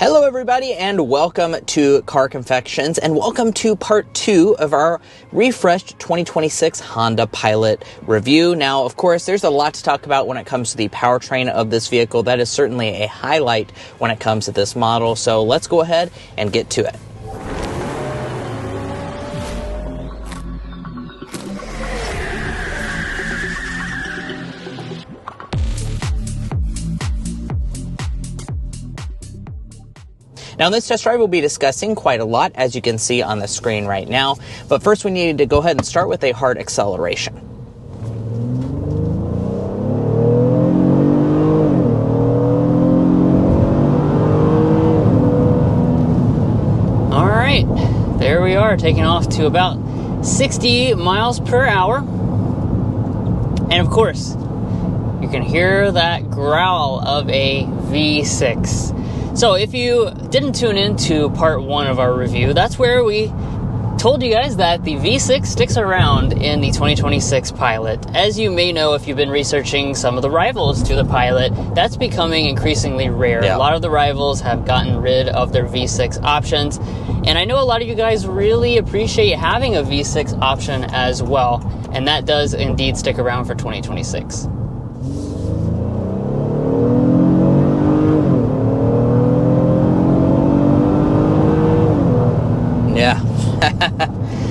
Hello everybody and welcome to Car Confections and welcome to part 2 of our refreshed 2026 Honda Pilot review. Now, of course, there's a lot to talk about when it comes to the powertrain of this vehicle. That is certainly a highlight when it comes to this model. So let's go ahead and get to it. Now, in this test drive, we'll be discussing quite a lot, as you can see on the screen right now. But first, we need to go ahead and start with a hard acceleration. All right, there we are, taking off to about 60 miles per hour. And of course, you can hear that growl of a V6. So if you didn't tune into part 1 of our review, that's where we told you guys that the V6 sticks around in the 2026 Pilot. As you may know, if you've been researching some of the rivals to the Pilot, that's becoming increasingly rare. Yeah. A lot of the rivals have gotten rid of their V6 options. And I know a lot of you guys really appreciate having a V6 option as well. And that does indeed stick around for 2026. Yeah.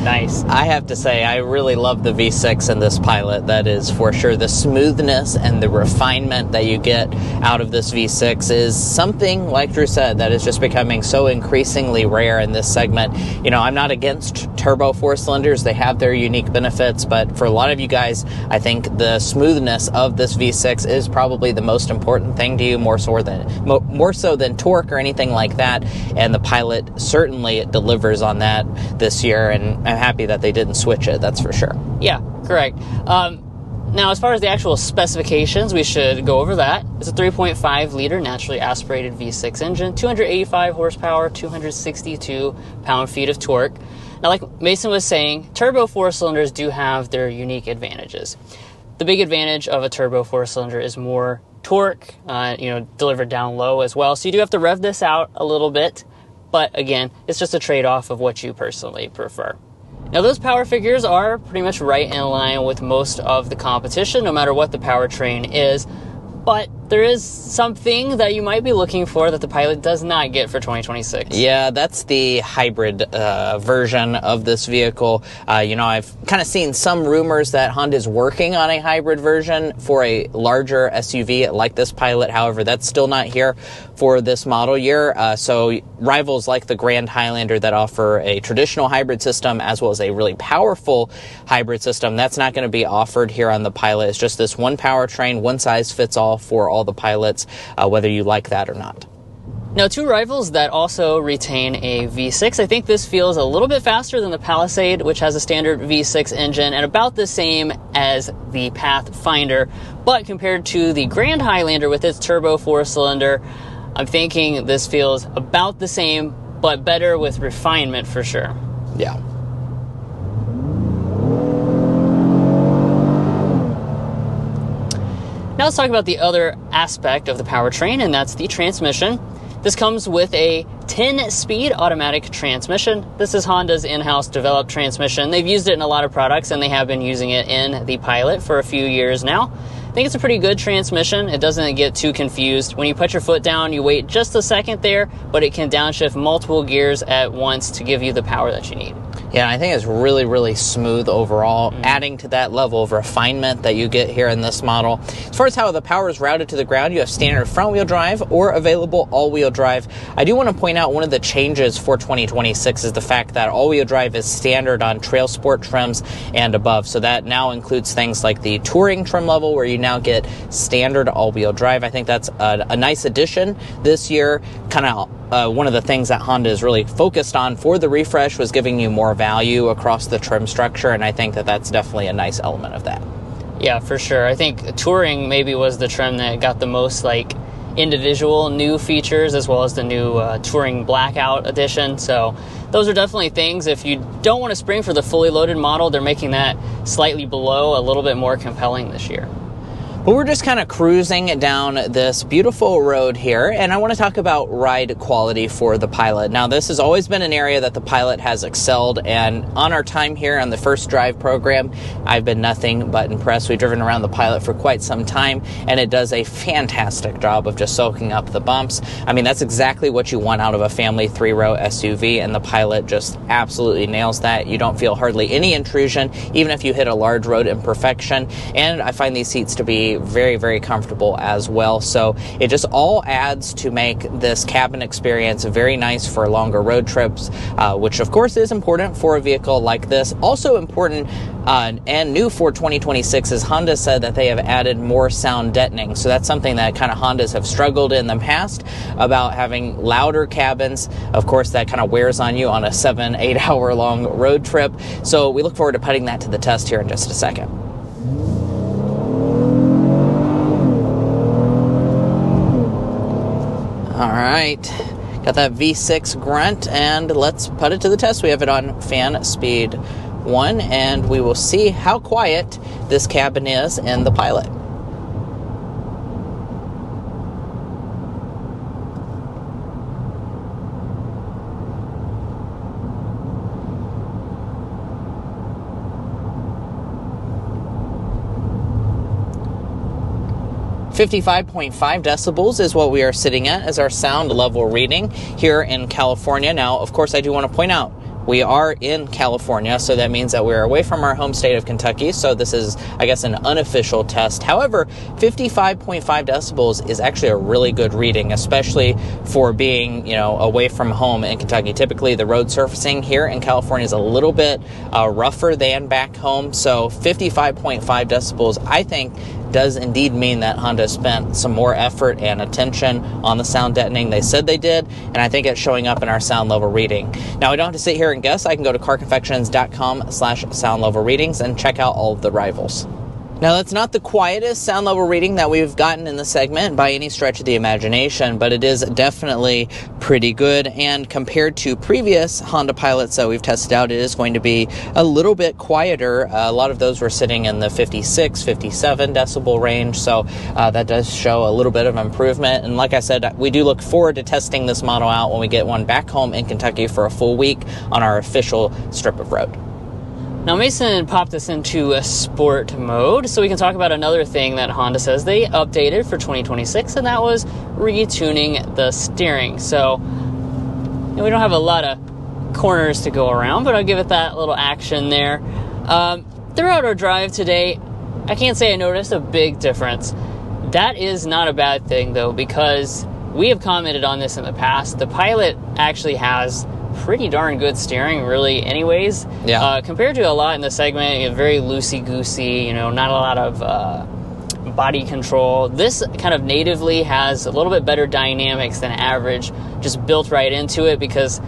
Nice. I have to say, I really love the V6 in this Pilot. That is for sure. The smoothness and the refinement that you get out of this V6 is something, like Drew said, that is just becoming so increasingly rare in this segment. You know, I'm not against turbo 4-cylinders. They have their unique benefits, but for a lot of you guys, I think the smoothness of this V6 is probably the most important thing to you, more so than torque or anything like that. And the Pilot certainly delivers on that this year, and I'm happy that they didn't switch it, that's for sure. Yeah, correct. Now, as far as the actual specifications, we should go over that. It's a 3.5 liter naturally aspirated V6 engine, 285 horsepower, 262 pound-feet of torque. Now, like Mason was saying, turbo 4-cylinders do have their unique advantages. The big advantage of a turbo 4-cylinder is more torque, delivered down low as well. So you do have to rev this out a little bit. But again, it's just a trade-off of what you personally prefer. Now, those power figures are pretty much right in line with most of the competition, no matter what the powertrain is. But there is something that you might be looking for that the Pilot does not get for 2026. Yeah, that's the hybrid version of this vehicle. I've kind of seen some rumors that Honda is working on a hybrid version for a larger SUV like this Pilot. However, that's still not here for this model year. So rivals like the Grand Highlander that offer a traditional hybrid system as well as a really powerful hybrid system, that's not going to be offered here on the Pilot. It's just this one powertrain, one size fits all for all the Pilots, whether you like that or not. Now, two rivals that also retain a V6. I think this feels a little bit faster than the Palisade, which has a standard V6 engine, and about the same as the Pathfinder. But compared to the Grand Highlander with its turbo 4-cylinder, I'm thinking this feels about the same, but better with refinement for sure. Yeah. Now let's talk about the other aspect of the powertrain, and that's the transmission. This comes with a 10-speed automatic transmission. This is Honda's in-house developed transmission. They've used it in a lot of products, and they have been using it in the Pilot for a few years now. I think it's a pretty good transmission. It doesn't get too confused. When you put your foot down, you wait just a second there, but it can downshift multiple gears at once to give you the power that you need. Yeah, I think it's really, really smooth overall, adding to that level of refinement that you get here in this model. As far as how the power is routed to the ground, you have standard front-wheel drive or available all-wheel drive. I do want to point out one of the changes for 2026 is the fact that all-wheel drive is standard on Trail Sport trims and above. So that now includes things like the Touring trim level, where you now get standard all-wheel drive. I think that's a nice addition this year. Kind of one of the things that Honda is really focused on for the refresh was giving you more value across the trim structure, and I think that that's definitely a nice element of that. Yeah, for sure. I think Touring maybe was the trim that got the most individual new features, as well as the new Touring Blackout edition. So those are definitely things. If you don't want to spring for the fully loaded model, they're making that slightly below, a little bit more compelling this year. But we're just kind of cruising down this beautiful road here, and I want to talk about ride quality for the Pilot. Now, this has always been an area that the Pilot has excelled, and on our time here on the First Drive program, I've been nothing but impressed. We've driven around the Pilot for quite some time, and it does a fantastic job of just soaking up the bumps. I mean, that's exactly what you want out of a family 3-row SUV, and the Pilot just absolutely nails that. You don't feel hardly any intrusion, even if you hit a large road imperfection, and I find these seats to be very, very comfortable as well. So it just all adds to make this cabin experience very nice for longer road trips, which of course is important for a vehicle like this. Also important and new for 2026 is Honda said that they have added more sound deadening. So that's something that kind of Hondas have struggled in the past about having louder cabins. Of course, that kind of wears on you on a 7-8 hour long road trip. So we look forward to putting that to the test here in just a second. All right, got that V6 grunt, and let's put it to the test. We have it on fan speed 1, and we will see how quiet this cabin is in the Pilot. 55.5 decibels is what we are sitting at as our sound level reading here in California. Now, of course, I do want to point out, we are in California, so that means that we're away from our home state of Kentucky, so this is, I guess, an unofficial test. However, 55.5 decibels is actually a really good reading, especially for being, away from home in Kentucky. Typically, the road surfacing here in California is a little bit rougher than back home, so 55.5 decibels, I think, does indeed mean that Honda spent some more effort and attention on the sound deadening. They said they did, and I think it's showing up in our sound level reading. Now, I don't have to sit here and guess. I can go to carconfections.com/sound level readings and check out all of the rivals. Now, that's not the quietest sound level reading that we've gotten in the segment by any stretch of the imagination, but it is definitely pretty good, and compared to previous Honda Pilots that we've tested out, it is going to be a little bit quieter. A lot of those were sitting in the 56, 57 decibel range, so that does show a little bit of improvement, and like I said, we do look forward to testing this model out when we get one back home in Kentucky for a full week on our official strip of road. Now, Mason popped this into a sport mode, so we can talk about another thing that Honda says they updated for 2026, and that was retuning the steering. So, we don't have a lot of corners to go around, but I'll give it that little action there. Throughout our drive today, I can't say I noticed a big difference. That is not a bad thing, though, because we have commented on this in the past. The Pilot actually has pretty darn good steering, really, anyways. Yeah. Compared to a lot in the segment, very loosey-goosey, not a lot of body control. This kind of natively has a little bit better dynamics than average, just built right into it, because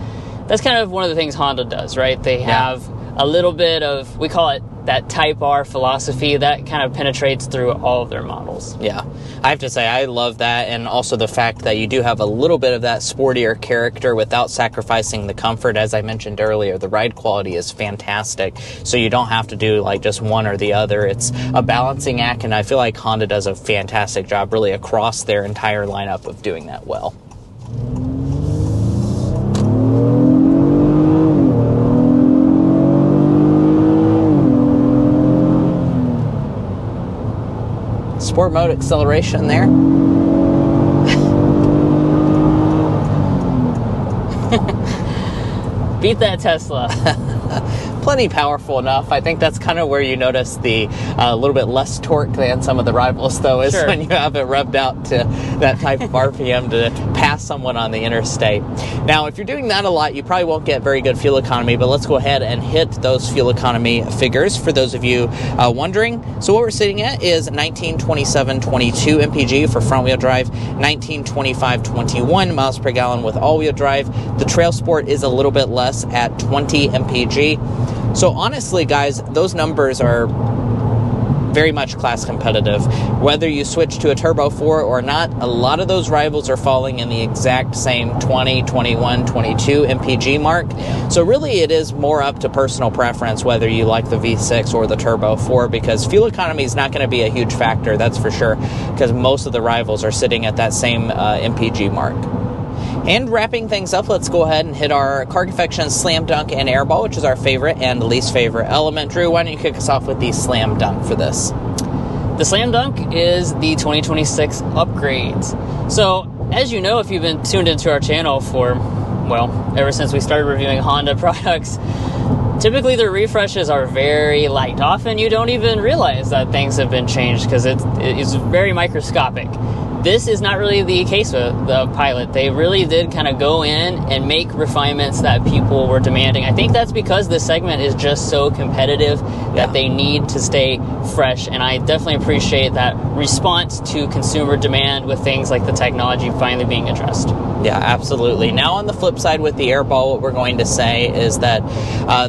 that's kind of one of the things Honda does, right? They have a little bit of, we call it that Type R philosophy that kind of penetrates through all of their models. Yeah, I have to say I love that, and also the fact that you do have a little bit of that sportier character without sacrificing the comfort. As I mentioned earlier, the ride quality is fantastic, so you don't have to do like just one or the other. It's a balancing act, and I feel like Honda does a fantastic job really across their entire lineup of doing that well. Sport mode acceleration there. Beat that Tesla. Plenty powerful enough. I think that's kind of where you notice the little bit less torque than some of the rivals, though, is when you have it revved out to that type of RPM to pass someone on the interstate. Now, if you're doing that a lot, you probably won't get very good fuel economy, but let's go ahead and hit those fuel economy figures for those of you wondering. So what we're sitting at is 1927.22 mpg for front-wheel drive, 1925.21 miles per gallon with all-wheel drive. The Trail Sport is a little bit less at 20 mpg. So honestly, guys, those numbers are very much class competitive. Whether you switch to a Turbo 4 or not, a lot of those rivals are falling in the exact same 20, 21, 22 MPG mark. So really it is more up to personal preference whether you like the V6 or the Turbo 4, because fuel economy is not going to be a huge factor, that's for sure, because most of the rivals are sitting at that same MPG mark. And wrapping things up, let's go ahead and hit our Car Confections Slam Dunk and Airball, which is our favorite and least favorite element. Drew, why don't you kick us off with the Slam Dunk for this? The Slam Dunk is the 2026 upgrades. So, as you know, if you've been tuned into our channel for, well, ever since we started reviewing Honda products, typically their refreshes are very light. Often you don't even realize that things have been changed because it's very microscopic. This is not really the case with the Pilot. They really did kind of go in and make refinements that people were demanding. I think that's because this segment is just so competitive that they need to stay fresh, and I definitely appreciate that response to consumer demand with things like the technology finally being addressed. Yeah, absolutely. Now on the flip side with the Airball, what we're going to say is that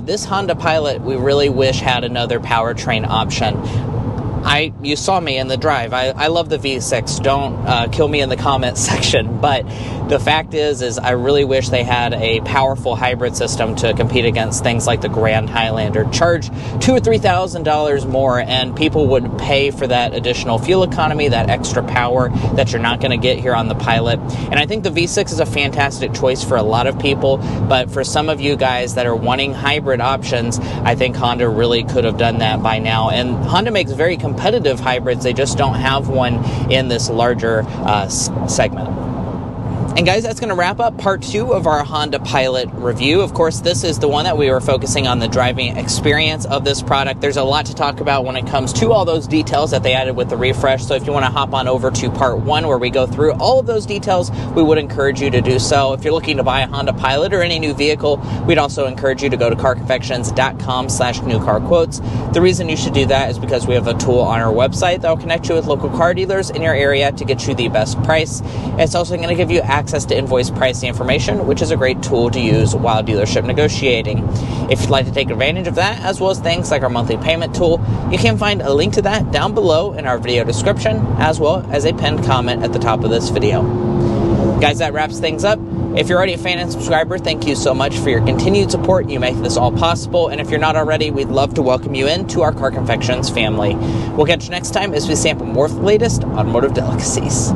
this Honda Pilot, we really wish had another powertrain option. You saw me in the drive. I love the V6. Don't kill me in the comments section. But the fact is I really wish they had a powerful hybrid system to compete against things like the Grand Highlander. Charge $2,000 or $3,000 more, and people would pay for that additional fuel economy, that extra power that you're not going to get here on the Pilot. And I think the V6 is a fantastic choice for a lot of people. But for some of you guys that are wanting hybrid options, I think Honda really could have done that by now. And Honda makes very competitive hybrids. They just don't have one in this larger segment. And guys, that's going to wrap up part 2 of our Honda Pilot review. Of course, this is the one that we were focusing on the driving experience of this product. There's a lot to talk about when it comes to all those details that they added with the refresh. So if you want to hop on over to part 1 where we go through all of those details, we would encourage you to do so. If you're looking to buy a Honda Pilot or any new vehicle, we'd also encourage you to go to carconfections.com/newcarquotes. The reason you should do that is because we have a tool on our website that will connect you with local car dealers in your area to get you the best price. It's also going to give you access to invoice pricing information, which is a great tool to use while dealership negotiating. If you'd like to take advantage of that, as well as things like our monthly payment tool, you can find a link to that down below in our video description, as well as a pinned comment at the top of this video. Guys, that wraps things up. If you're already a fan and subscriber, thank you so much for your continued support. You make this all possible. And if you're not already, we'd love to welcome you into our Car Confections family. We'll catch you next time as we sample more of the latest automotive delicacies.